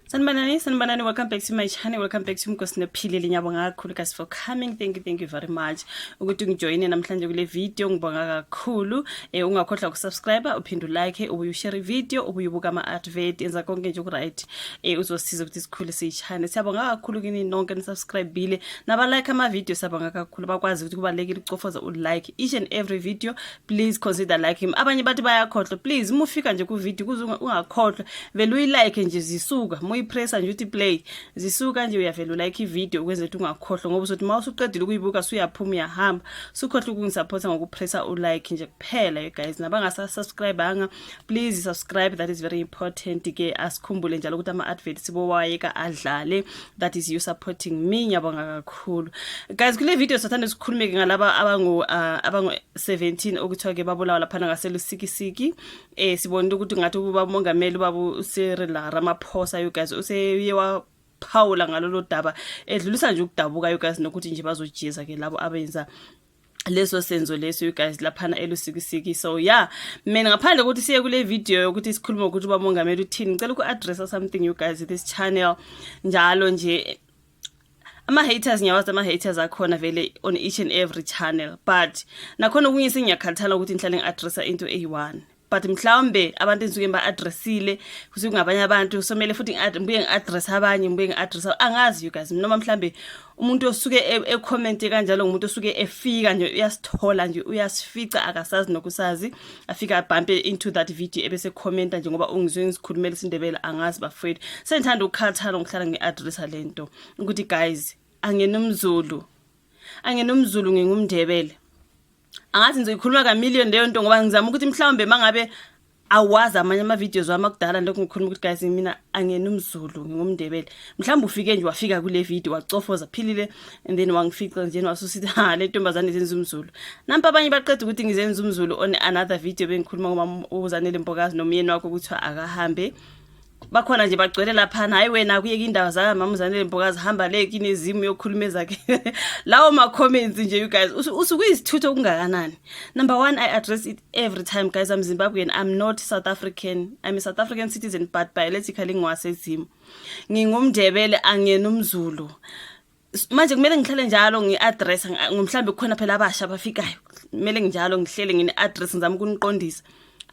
Sanbanani, welcome back to my channel. Welcome back to Mkosinophilile. Ngiyabonga kakhulu guys for coming. Thank you very much. Ukuthi ungijoine namhlanje kule video ngibonga kakhulu. Ungakhohlwa ukusubscribe, uphinde like, ubuye ushare video, ubuye ubuka ama advert enza konke nje right. Uzosiza ukuthi sikhule siyichannel. Siyabonga kakhulu kini nonke nisubscribeile. Naba like ama video siyabonga kakhulu. Bakwazi ukuthi kubalekile ucofoza like each and every video. Please consider like him. Abanye bathi bayakhohlwa. Please mufika nje ku video kuze ungakhohlwa. Vele uyilike nje zisuka. Pressa nje uthi play zisuka nje uyavela like ivideo ukwenza ukuthi ungakhohlwa ngoba uzothi mawusuqedile ukuyibuka suyaphuma uyahamba sukhohlwa ukungisupport ngokupressa ulike nje kuphela you guys nabangasa subscribe please subscribe, that is very important ke asikhumbule njalo ukuthi ama adverts sibowayeka adlale, that is you supporting me. Ngiyabonga kakhulu guys. Kule video sathanda sikhulumeke ngalaba abangu 17 okuthiwa ke babulawa lapha ngaselusikisiki sibona ukuthi ngathi ubamongameli babu Cyril Ramaphosa you guys useyewa Paula ngalolo daba edlulisa nje ukudabuka you guys nokuthi nje bazojeza ke labo abenza leso senzo leso you guys laphana elusikisiki. So yeah, mina ngaphandle ukuthi siye kule video ukuthi sikhuluma ukuthi ubamongameli uthini ngicela uku-addressa something you guys this channel njalo nje ama-haters ngiyawazi ama-haters akhona vele on each and every channel but nakhona okunye sengiyakhathala ukuthi ngihlale ngi-addressa into A1 but mhlawumbe abantu enisuke ba-addressile kusuke ngabanye abantu somele futhi ngibuye ngi-address abanye ngibuye ngi-address angazi you guys noma mhlawumbe umuntu osuke e-comment kanjalo ngumuntu osuke efika nje uyasithola nje uyasifica akasazi nokusazi afika abhampe into that video ebese commenta nje ngoba ungizwe ngisikhulumela isindebele angazi bafowethu sengithanda ukukhathala ngihlala ngi-addressa lento ukuthi guys angenomzulu ngingumndebele angathi ngizoyikhuluma ka-million leyo nto ngoba ngizama ukuthi mhlawumbe mangabe awazi amanye ama-videos wami akudala lokho ngikhuluma ukuthi guys mina angenomzulu ngingumndebele mhlawumbe ufike nje wafika kule video wacofoza philile and then wangifica nje wasusithi le ntombazane izenza umzulu nampa abanye baqeda ukuthi ngizenza umzulu on another video bengikhuluma ngoma uZanele Mpokazi nomyeni wakho ukuthi akahambe bakhona nje bagcwele lapha hayi wena kuyeke indawo zaka mama uZanele Mpokazi hamba le kinezimu yokhulumeza ke lawo ma comments nje you guys usukuyisithutho okungakanani. Number 1, I address it every time guys. I'm Zimbabwean, I'm not South African. I'm a South African citizen but biologically ngiwasezimu ngingumndebele angenomzulu. Manje kumele ngihlale njalo ngi-address ngomhlambe khona phela abasha bafikayo kumele njalo ngihlele ngine-address ngizama ukuniqondisa.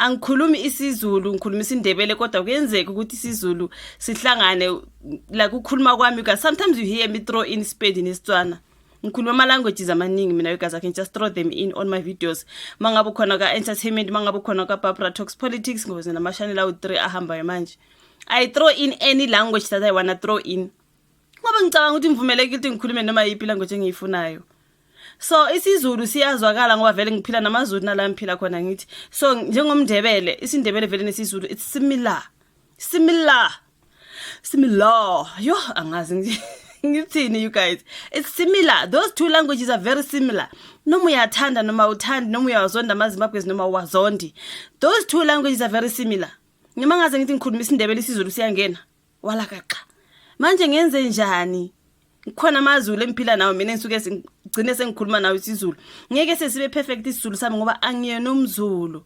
Angikhulumi isiZulu ngikhuluma isindebele kodwa kuyenzeka ukuthi isiZulu sihlangane la kukhuluma kwami because sometimes you hear me throw in Sepedi nesitswana ngikhuluma ama languages amaningi mina you guys I can just throw them in on my videos mangabe khona ka entertainment mangabe khona ka Barbara Talks Politics ngoba nama channel awu 3 ahamba manje I throw in any language that I wanna throw in ngoba ngicabanga ukuthi ngivumeleke ukuthi ngikhulume noma yipi language engiyifunayo. So isiZulu siyazwakala ngoba vele ngiphila namaZulu nala ngiphila khona ngithi so njengomndebele isindebele vele nesizulu it's similar yo angazi ngithini you guys it's similar, those two languages are very similar noma uyathanda noma uthandi noma uyawazonda amaZimbabwe noma uwazondi those two languages are very similar. Noma ngaze ngithi ngikhuluma isindebele isiZulu siyangena wala kaqa manje ngenze njani khona amaZulu emphila nawo mina ngisuke sigcine sengikhuluma nawo isiZulu ngeke sesibe perfect isiZulu sami ngoba angiyenomzulu.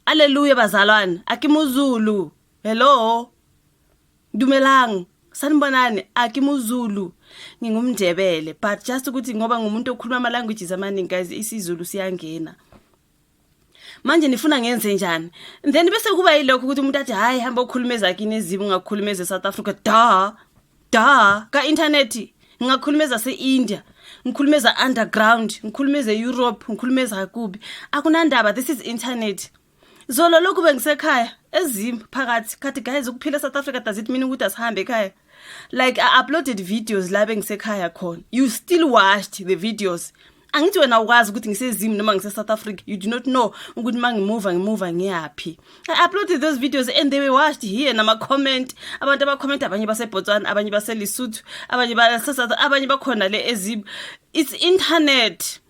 Haleluya bazalwane akimuzulu hello dumelang sanibonani akimuzulu ngingumndebele but just ukuthi ngoba ngumuntu okhuluma ama languages amaningi guys isiZulu siyangena. Manje nifuna ngenze njani then bese kuba yilokho ukuthi umuntu athi hayi hamba ukhulumeza yakini ezimu ngakhulumeza eSouth Africa da ka internet ngikhulumeza se-India ngikhulumeza underground ngikhulumeza Europe ngikhulumeza kubi akunandaba, this is internet. Zolo lokhu bengisekhaya ezimu phakathi kathi guys ukuphila eSouth Africa does it mean ukuthi asihambe ekhaya like I uploaded videos la bengisekhaya khona you still watched the videos angithi wena ukwazi ukuthi ngisezimu noma ngise-South Africa you do not know ukuthi mangimuva ngiyapi. I uploaded those videos and they were watched here nama comment abantu abacomment abanye baseBotswana abanye baseLesotho abanye basesouth abanye bakhona le ezimu it's internet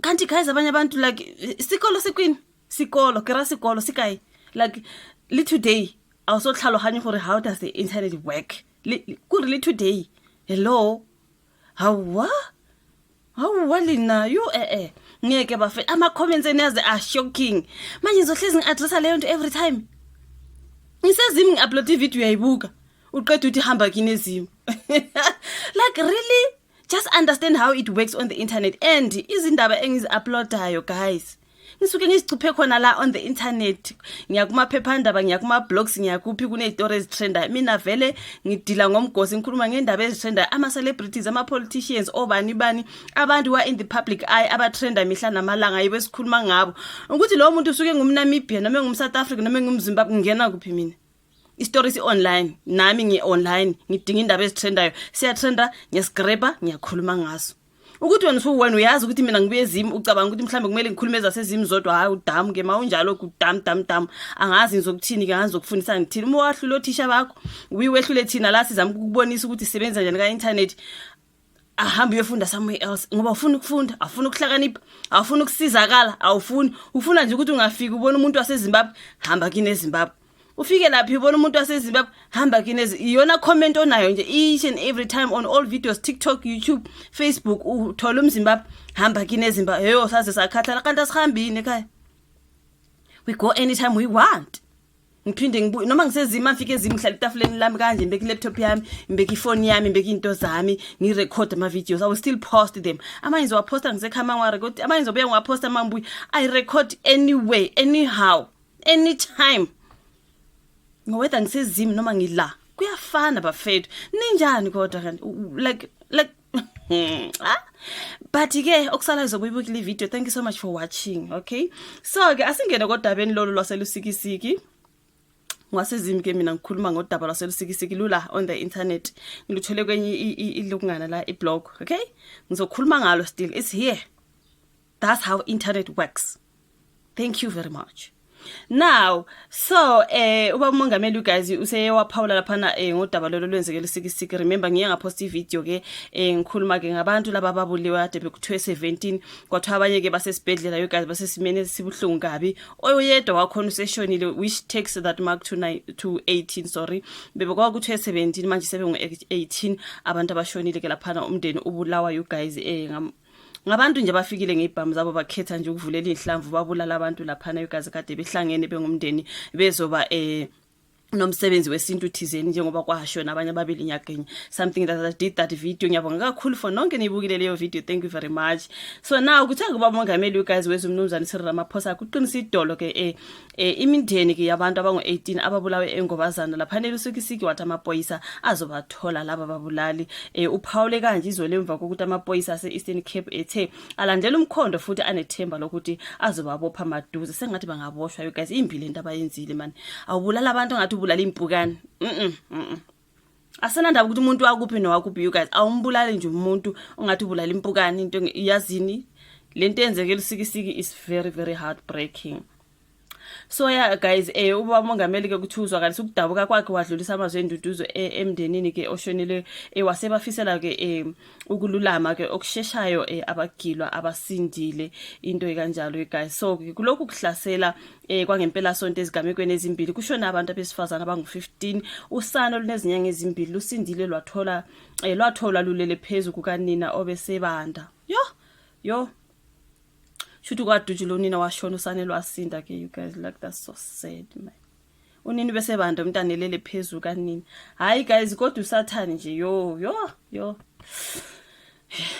kanti guys abanye abantu like sikolo sequeen sikolo kera sikolo sikai like today also tlhalohanye gore how does the internet work ku today hello how lina you ngeke bafe ama comments enaze are shocking manje ngizohlezi ngi-addressa leyo nto every time ngisezimu ngi-upload video uyayibuka uqeda uthi hamba kini ezimu. Like really, just understand how it works on the internet. And izindaba engizi-uploadayo guys, ngisuke ngizicuphe khona la on the internet, ngiyakuma phephandaba, ngiyakuma blogs, ngiyakuphi kune-story ezitrendayo. Mina vele ngidila ngomgosi, ngikhuluma ngendaba ezitrendayo, ama-celebrities, ama-politicians, obani bani, abantu wa in the public eye abatrenda mihla namalanga yibo esikhuluma ngabo. Ukuthi lowo muntu usuke ngumNamibia noma ngumSouth Africa noma ngumZimbabwe, ngingena kuphi mina? Istory si online, nami ngi-online, ngidinga indaba ezitrendayo, siyatrenda, ngiyasigreba, ngiyakhuluma ngaso. Ukuthi wena uyazi ukuthi mina ngibuye ezimu, ucabanga ukuthi mhlambe kumele ngikhulume zasezimu zodwa, hayi udamu ke mawunjalo kudam, angazi ngizokuthini ke, angazi ukufundisa ngithini. Uma wahlula othisha bakho, uyiwehlule thina la sizama ukubonisa ukuthi isebenza njani ka-internet, ahamba uyofunda somewhere else ngoba ufuna ukufunda, awufuna ukuhlakanipha, awufuna ukusizakala, ufuna nje ukuthi ungafika ubona umuntu waseZimbabwe, hamba kini eZimbabwe. Ufike laphi ubona umuntu waseZimbabwe, hamba kini iyona comment onayo nje each and every time on all videos, TikTok, YouTube, Facebook, uthola umZimbabwe, hamba kini eZimbabwe. Heyo saze sakhathala kanti asihambini ekhaya. We go anytime we want. Ngiphinde ngibuye noma ngisezima, ngifike ezima, ngihlala etafuleni lami kanje, ngibeke i-laptop yami, ngibeke ifoni yami, ngibeke into zami, ngirecord ama videos. I will still post them. Amanye ngizowaposta ngisekhaya ngiwarecord, amanye ngizobuya ngiwaposta mambuyi. I record anyway, anyhow, anytime. Ngowetha ngisezimi noma ngila, kuyafana bafethu. Ninjani kodwa kanti like but ke okusala izobuyibuka le video. Thank you so much for watching. Okay, so ke asingene kodabeni lolu lwaselusikisiki. Ngwasezimi ke mina ngikhuluma ngodaba lwaselusikisiki lula on the internet, ngiluthole kwenye ilungana la iblog. Okay, ngizokhuluma ngalo still, it's here. That's how internet works. Thank you very much. Now, so uba umongameli you guys usewaphawula laphana ngodaba lolo lwenzeke lusikisiki. Remember ngiye ngapost i-video ke ngikhuluma ke ngabantu laba babuliwe kade bekuthiwe 17, kwathiwa abanye ke basesibhedlela you guys basesimene sibuhlungu kabi. Oyedwa wakhona useshonile, which takes that mark to 18, sorry, bebekwa kuthiwe 17 manje sebe ngu-18 abantu abashonile ke laphana. Umndeni ubulawa you guys ngabantu nje bafikile ngeibhamu zabo, bakhetha nje ukuvulela ihlamvu, babulala abantu laphana you guys kade behlangene bengumndeni bezoba nomsebenzi wesintu thizeni njengoba kwasho nabanye ababili nyakenye. Something that I did that video. Ngiyabonga kakhulu for nonke nibukile leyo video. Thank you very much. So now kuthanga kuba mongameli you guys wezumnumzana Cyril Ramaphosa kuqinisa idolo ke imindeni ke yabantu abangu-18 ababulawe eNgobazana lapha elusikisiki, wathi amaphoyisa azobathola laba babulali. Uphawule kanje izolo emva kokuthi amaphoyisa ase-Eastern Cape ethe alandela umkhondo futhi anethemba lokuthi azobabopha maduze. Sengathi bangaboshwa you guys, impilo into abayenzile man. Awubulala abantu ngathi ubulala impukane. Asenandaba ukuthi umuntu wakuphi nowakuphi you guys, awumbulale nje umuntu ongathi ubulala impukane. Into iyazini lento enzeke lusikisiki is very very heartbreaking. So yeah guys, uba mongameli ke kuthuzwa kanti ukudabuka kwakhe wadlulisa amazwi enduduzo emndenini ke oshonile, wasebafisela ke ukululama ke okusheshayo abagilwa abasindile into kanjalo guys. So kulokhu kuhlasela kwangempela sonto ezigamekweni ezimbili kushona abantu abesifazana abangu-15. Usana olunezinyanga ezimbili lusindile lwatholwa lulele phezu kukanina obesebanda. Yo Shuthi kwadujula unina washona, usane lwasinda ke you guys. Like that's so sad man. Unini bese banda umntana elele phezulu kanini. Hayi guys, kodwa usathani nje yo.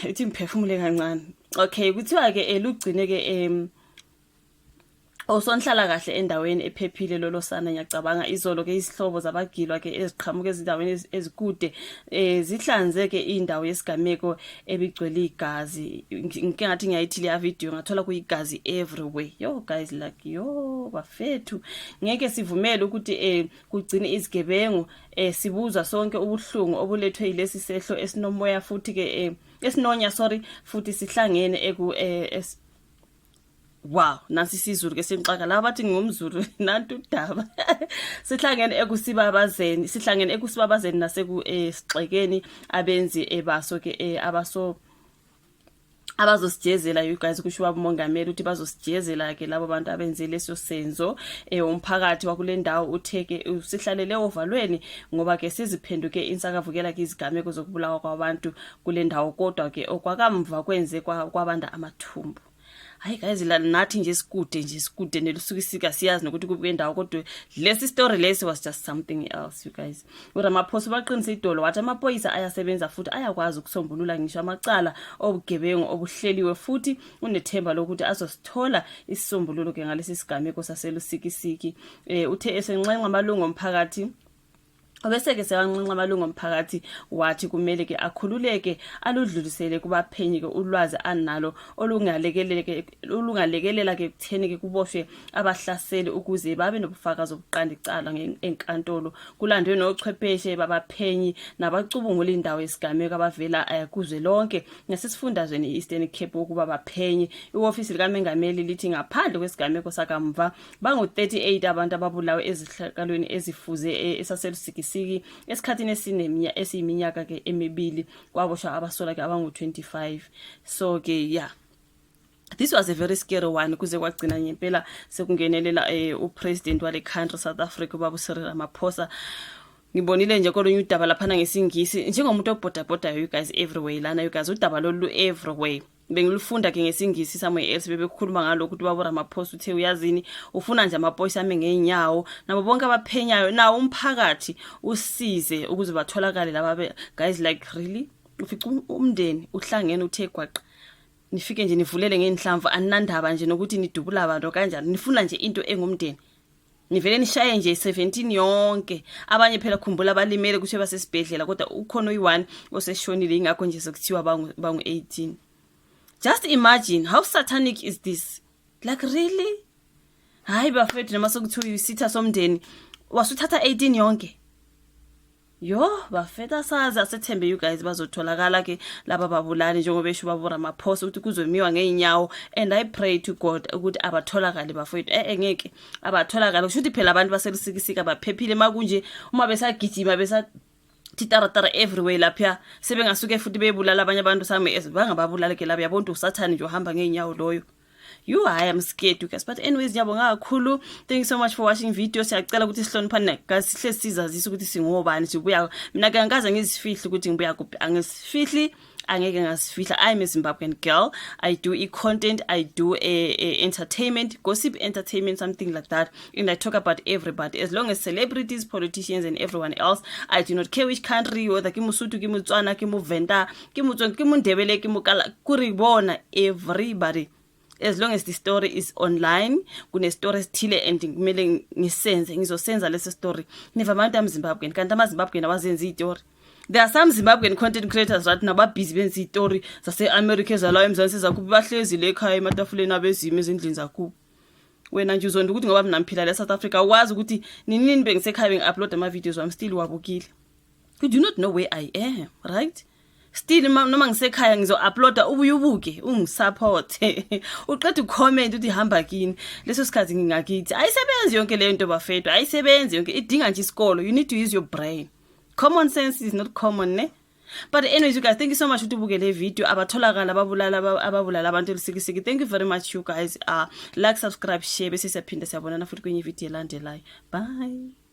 Ithi mphefumule kancane. Okay, kuthiwa ke lugcine ke osonhlala kahle endaweni ephephile lolo sana. Ngiyacabanga izolo ke isihlobo zabagilwa ke eziqhamuka ezindaweni ezikude zihlanzeke indawo yesigameko ebigcwele igazi. Ngike ngathi ngiyayithile ya video ngathola kuyigazi everywhere. Yo guys, like yo bafethu, ngeke sivumele ukuthi kugcine izigebengu. Sibuza sonke ubuhlungu obulethwe yilesi sehlo esinomoya futhi ke esinonya futhi sihlangene wow, nasi sizulu ke senqaka la bathi ngomzulu nantu udaba. Sihlangene ekusibabazeni nasekusixekeni abenzi ebaso ke abazosijezela you guys. Kusho umongameli ukuthi bazosijezela ke labo bantu abenze leso senzo. Umphakathi wakule ndawo utheke usihlalele ovalweni ngoba ke siziphenduke insakavukela ke izigameko zokubulawa kwabantu kule ndawo, kodwa ke okwakamva kwenze kwabanda amathumbu. hayi guys la nathi nje sikude nelusukisika siyazi nokuthi kubuke indawo kodwa lesi story lesi was just something else you guys. uRamaphosa baqinisa idolo wathi amaphoyisa ayasebenza futhi ayakwazi ukusombulula ngisho amacala obugebengu obuhleliwe futhi unethemba lokuthi azosithola isisombululo ke ngalesi sigameko saselusikisiki. Uthe esenxenxa amalungu omphakathi obese-ke sewanxenxa amalungu omphakathi wathi kumele ke akhululeke aludlulisele kubaphenyi ke ulwazi analo olungalekelela ke kutheni ke kuboshwe abahlaseli ukuze babe nobufakazi obuqanda icala enkantolo. Kulandwe nochwepheshe babaphenyi nabacubungula indawo yesigameko abavela kuzwe lonke nasesifundazweni iEastern Cape ukuba baphenyi. Iofisi likaMengameli lithi ngaphandle kwesigameko sakamva bangu-38 abantu ababulawe ezihlakalweni ezifuze esaselusikisiki esikhathini esiyiminyaka ke emibili kwaboshwa abasola ke abangu-25. So ke yeah, this was a very scary one kuze kwagcina ngempela sekungenelela upresident wale country South Africa ubaba Cyril Ramaphosa. Ngibonile nje kolunye udaba laphana ngesingisi njengomuntu obhoda you guys everywhere lana you guys udaba lolu everywhere bengilufunda ke ngesingisi somewhere else bebekhuluma ngalokho ukuthi baba Ramaphosa uthe uyazini ufuna nje amaphoyisa ame ngenyawo nabo bonke abaphenyayo nawo umphakathi usize ukuze batholakale laba guys like really ufica umndeni uhlangene uthe gwaqa nifike nje nivulele ngenhlamvu aninandaba nje nokuthi nidubula abantu kanjani nifuna nje into engumndeni nivele nishaye nje 17 yonke abanye phela khumbula abalimele kushe basesibhedlela kodwa ukhona uyi1 oseshonile ingakho nje sekuthiwa bangu 18. Just imagine how satanic is this, like really hayi bafethu noma sokuthiwa isitha somndeni wasuthatha 18 yonke yo bafethu saza sethembe you guys bazotholakala ke laba babulali njengoba besho baba Ramaphosa ukuthi kuzomiwa ngeenyawo and I pray to God ukuthi abatholakale bafethu ngeke abatholakale kusho ukuthi phela abantu baselusikisika baphephile makunje uma besagijima titaratara everywhere lapha sebengasuke futhi bebulala abanye abantu sami bangababulala ke laba yabona uSathane nje uhamba ngeenyawo loyo. I am scared you guys, but anyways ngiyabonga kakhulu. Thank you so much for watching video. Siyacela ukuthi sihloniphane guys, sihle sizazisa ukuthi singobani sibuya. Mina ke ngikaze ngizifihla ukuthi ngibuya kuphi, angisifihli angeke ngasifihla. I'm a Zimbabwean girl. I do content, I do entertainment, gossip entertainment, something like that, and I talk about everybody as long as celebrities, politicians and everyone else. I do not care which country, whether ke Mosotho ke Motswana ke Movenda ke Motswana ke Mondebele ke Mokala kuribona everybody. As long as the story is online, kune story esithile and kumele ngizosenza lesi story. Never mind Zimbabwean, kanti amaZimbabwean abazenza istory. There are some Zimbabwean content creators right now busy benza istory zase America ezalayo eMzansi zakuba bahlezi le ekhaya ematafuleni abezimo ezindlini zakuba. Wena nje uzonda ukuthi ngoba mina mphila la South Africa wazi ukuthi nini bengisekhaya bengi-upload ama videos wami still wabukile. You do not know where I am, right? Still noma ngisekhaya ngizo-uploada ubuke ungisupport uqeda ucomment uthi hamba kini leso sikhathi ngingakithi ayisebenzi yonke le nto bafethu ayisebenzi yonke idinga nje isikolo. You need to use your brain. Common sense is not common ne. But anyways you guys, thank you so much ukuthi ubuke le video abatholakala ababulala abantu elusikisiki. Thank you very much you guys. Like, subscribe, share bese siyaphinda siyabonana futhi kwenye video elandelayo. Bye.